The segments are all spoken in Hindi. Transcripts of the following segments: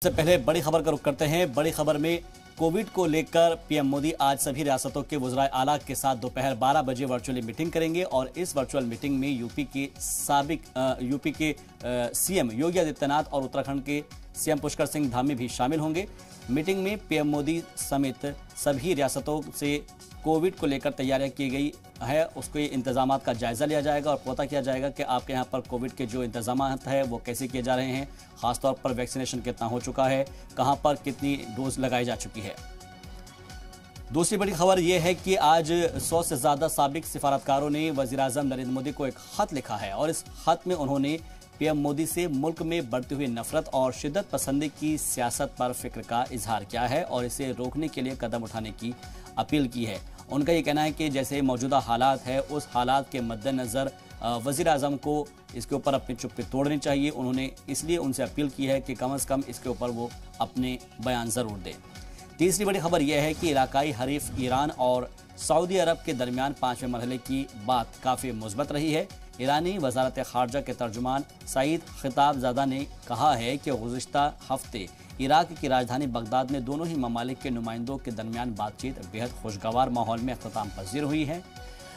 सबसे पहले बड़ी खबर का रुख करते हैं। बड़ी खबर में कोविड को लेकर पीएम मोदी आज सभी रियासतों के वज़राए आला के साथ दोपहर 12 बजे वर्चुअली मीटिंग करेंगे और इस वर्चुअल मीटिंग में यूपी के सीएम योगी आदित्यनाथ और उत्तराखंड के सीएम पुष्कर सिंह धामी भी शामिल होंगे। मीटिंग में पीएम मोदी समेत सभी रियासतों से कोविड को लेकर तैयारियां की गई है, उसके इंतजामात का जायजा लिया जाएगा और पता किया जाएगा कि आपके यहाँ पर कोविड के जो इंतजामात है वो कैसे किए जा रहे हैं, खासतौर पर वैक्सीनेशन कितना हो चुका है, कहाँ पर कितनी डोज लगाई जा चुकी है। दूसरी बड़ी खबर यह है कि आज 100 से ज़्यादा साबिक सिफारतकारों ने वज़ीर-ए-आज़म नरेंद्र मोदी को एक खत लिखा है और इस खत में उन्होंने पीएम मोदी से मुल्क में बढ़ती हुई नफरत और शिद्दत पसंदी की सियासत पर फिक्र का इजहार किया है और इसे रोकने के लिए कदम उठाने की अपील की है। उनका ये कहना है कि जैसे मौजूदा हालात है उस हालात के मद्देनज़र वज़ीर-ए-आज़म को इसके ऊपर अपनी चुप्पी तोड़नी चाहिए। उन्होंने इसलिए उनसे अपील की है कि कम से कम इसके ऊपर वो अपने बयान ज़रूर दें। तीसरी बड़ी खबर यह है कि इलाकाई हरीफ ईरान और सऊदी अरब के दरमियान 5वें मरहले की बात काफ़ी मुस्बत रही है। ईरानी वज़ारत ख़ारजा के तर्जुमान सईद खिताबज़ादा ने कहा है कि गुज़िश्ता हफ्ते इराक की राजधानी बगदाद में दोनों ही ममालिक के नुमाइंदों के दरमियान बातचीत बेहद खुशगवार माहौल में अख्ताम पजीर हुई है।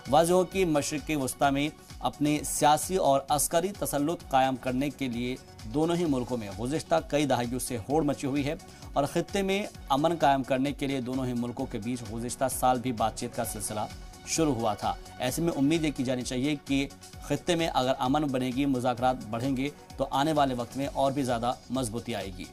वाज़ेह हो कि मशरिक़ वस्ता में अपने सियासी और अस्करी तसल्लुत कायम करने के लिए दोनों ही मुल्कों में गुज़िश्ता कई दहाइयों से होड़ मची हुई है और ख़ित्ते में अमन कायम करने के लिए दोनों ही मुल्कों के बीच गुज़िश्ता साल भी बातचीत का सिलसिला शुरू हुआ था। ऐसे में उम्मीद ये की जानी चाहिए कि ख़ित्ते में अगर अमन बनेगी, मुज़ाकरात बढ़ेंगे तो आने वाले वक्त में और भी ज़्यादा मजबूती आएगी।